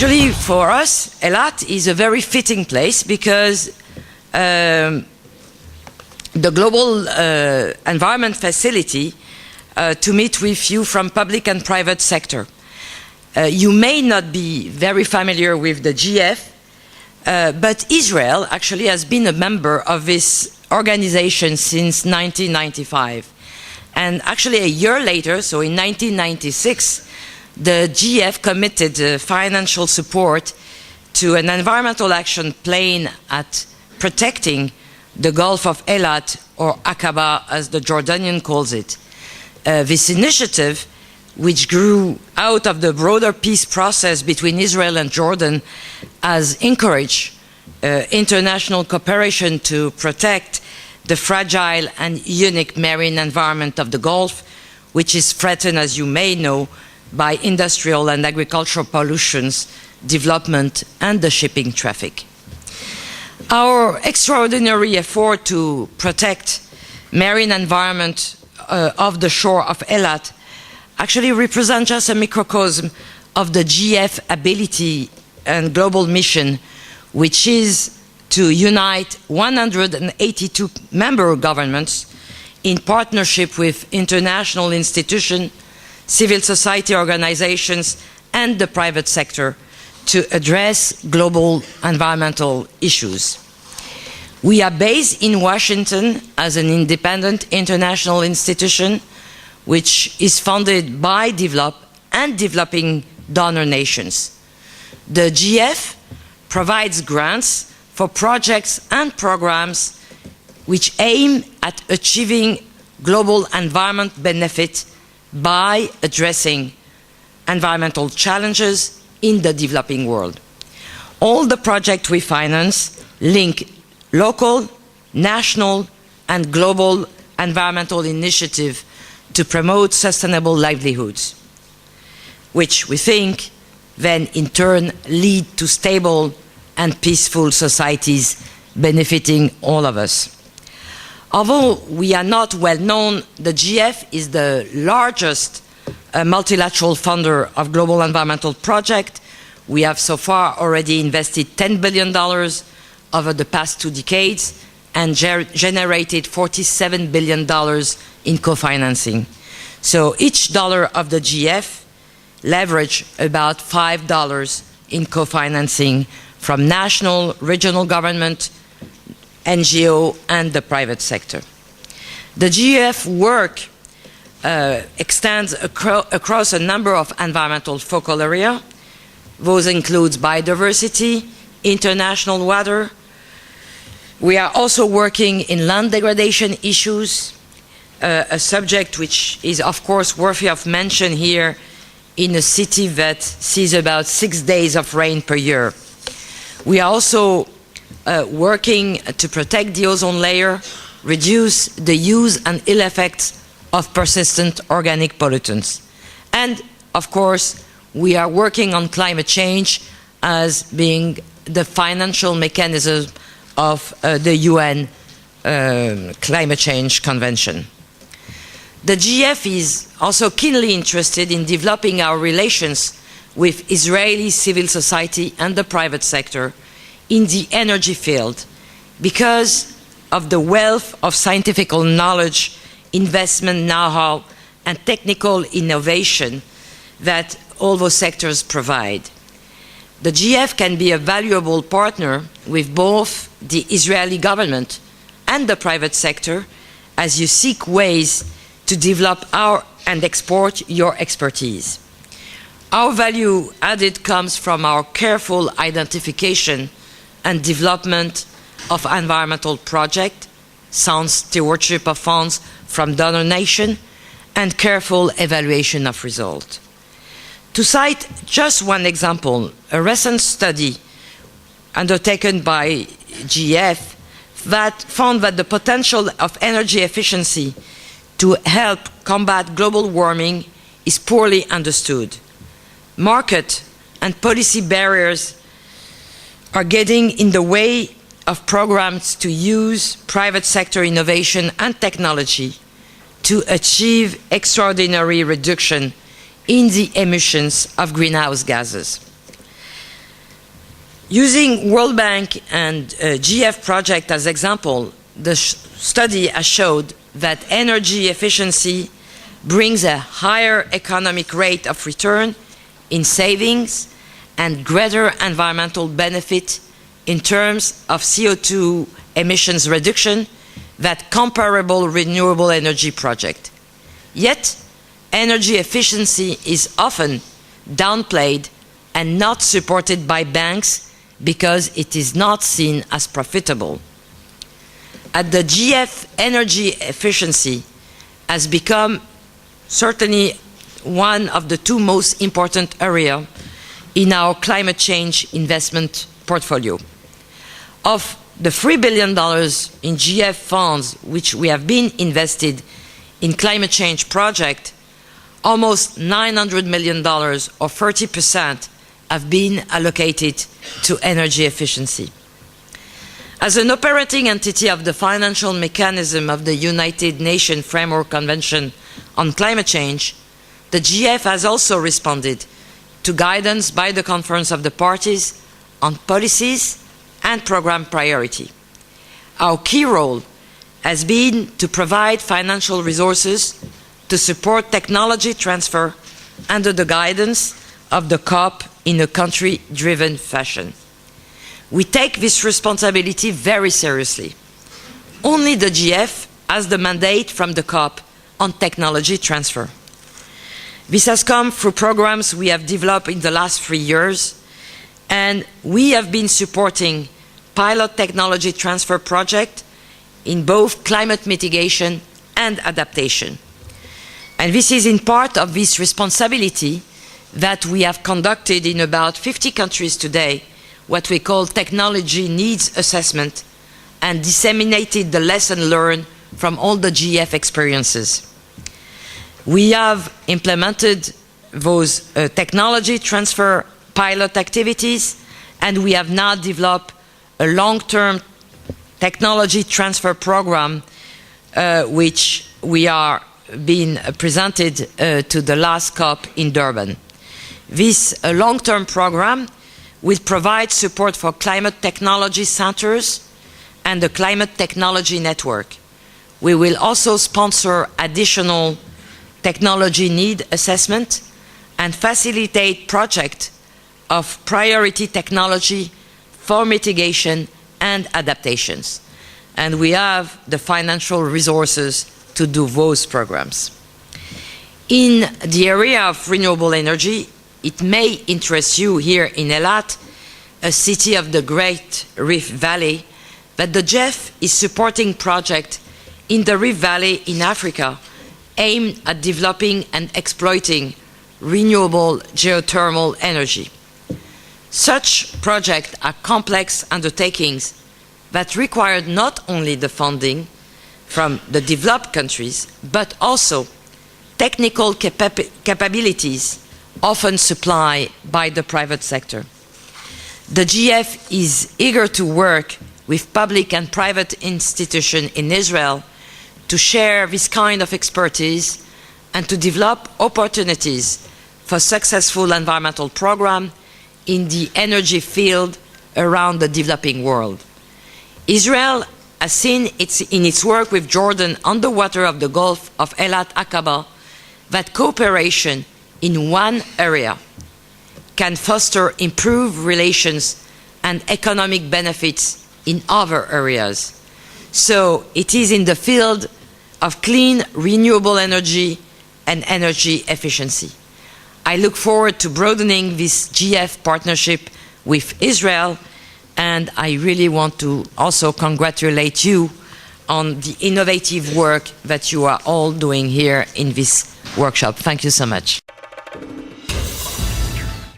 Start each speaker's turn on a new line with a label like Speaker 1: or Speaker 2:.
Speaker 1: Actually, for us, Eilat is a very fitting place because the global environment facility to meet with you from public and private sector. You may not be very familiar with the GF, but Israel actually has been a member of this organization since 1995. And actually a year later, so in 1996, the GF committed financial support to an environmental action plan at protecting the Gulf of Eilat, or Aqaba as the Jordanian calls it. This initiative, which grew out of the broader peace process between Israel and Jordan, has encouraged international cooperation to protect the fragile and unique marine environment of the Gulf, which is threatened, as you may know, by industrial and agricultural pollutions, development, and the shipping traffic. Our extraordinary effort to protect marine environment of the shore of Eilat actually represents just a microcosm of the GF ability and global mission, which is to unite 182 member governments in partnership with international institutions, civil society organizations, and the private sector to address global environmental issues. We are based in Washington as an independent international institution which is funded by developing donor nations. The GF provides grants for projects and programs which aim at achieving global environment benefit by addressing environmental challenges in the developing world. All the projects we finance link local, national, and global environmental initiatives to promote sustainable livelihoods, which we think then in turn lead to stable and peaceful societies benefiting all of us. Although we are not well known, the GF is the largest multilateral funder of global environmental projects. We have so far already invested $10 billion over the past 2 decades and generated $47 billion in co-financing. So each dollar of the GF leverage about $5 in co-financing from national, regional government, NGO, and the private sector. The GF work extends across a number of environmental focal areas. Those include biodiversity, international water. We are also working in land degradation issues, a subject which is of course worthy of mention here in a city that sees about 6 days of rain per year. We are also working to protect the ozone layer, reduce the use and ill effects of persistent organic pollutants. And of course, we are working on climate change as being the financial mechanism of the UN Climate Change Convention. The GF is also keenly interested in developing our relations with Israeli civil society and the private sector in the energy field because of the wealth of scientific knowledge, investment know-how, and technical innovation that all those sectors provide. The GF can be a valuable partner with both the Israeli government and the private sector as you seek ways to develop and export your expertise. Our value added comes from our careful identification and development of environmental projects, sound stewardship of funds from donor nations, and careful evaluation of results. To cite just one example, a recent study undertaken by GF that found that the potential of energy efficiency to help combat global warming is poorly understood. Market and policy barriers are getting in the way of programs to use private sector innovation and technology to achieve extraordinary reduction in the emissions of greenhouse gases. Using World Bank and GF project as example, the study has showed that energy efficiency brings a higher economic rate of return in savings and greater environmental benefit in terms of CO2 emissions reduction than comparable renewable energy project. Yet, energy efficiency is often downplayed and not supported by banks because it is not seen as profitable. At the GF, energy efficiency has become certainly one of the two most important areas in our climate change investment portfolio. Of the $3 billion in GF funds which we have been invested in climate change projects, almost $900 million or 30% have been allocated to energy efficiency. As an operating entity of the financial mechanism of the United Nations Framework Convention on Climate Change, the GF has also responded to guidance by the Conference of the Parties on policies and program priority. Our key role has been to provide financial resources to support technology transfer under the guidance of the COP in a country-driven fashion. We take this responsibility very seriously. Only the GF has the mandate from the COP on technology transfer. This has come through programs we have developed in the last 3 years, and we have been supporting pilot technology transfer projects in both climate mitigation and adaptation. And this is in part of this responsibility that we have conducted in about 50 countries today what we call technology needs assessment and disseminated the lesson learned from all the GF experiences. We have implemented those technology transfer pilot activities, and we have now developed a long-term technology transfer program which we are being presented to the last COP in Durban. This long-term program will provide support for climate technology centers and the climate technology network. We will also sponsor additional technology need assessment and facilitate projects of priority technology for mitigation and adaptations. And we have the financial resources to do those programs. In the area of renewable energy, it may interest you here in Eilat, a city of the Great Rift Valley, that the GEF is supporting projects in the Rift Valley in Africa aimed at developing and exploiting renewable geothermal energy. Such projects are complex undertakings that require not only the funding from the developed countries, but also technical capabilities often supplied by the private sector. The GF is eager to work with public and private institutions in Israel to share this kind of expertise and to develop opportunities for successful environmental programs in the energy field around the developing world. Israel has seen in its work with Jordan on the water of the Gulf of Eilat Aqaba that cooperation in one area can foster improved relations and economic benefits in other areas. So it is in the field of clean, renewable energy and energy efficiency. I look forward to broadening this GF partnership with Israel, and I really want to also congratulate you on the innovative work that you are all doing here in this workshop. Thank you so much.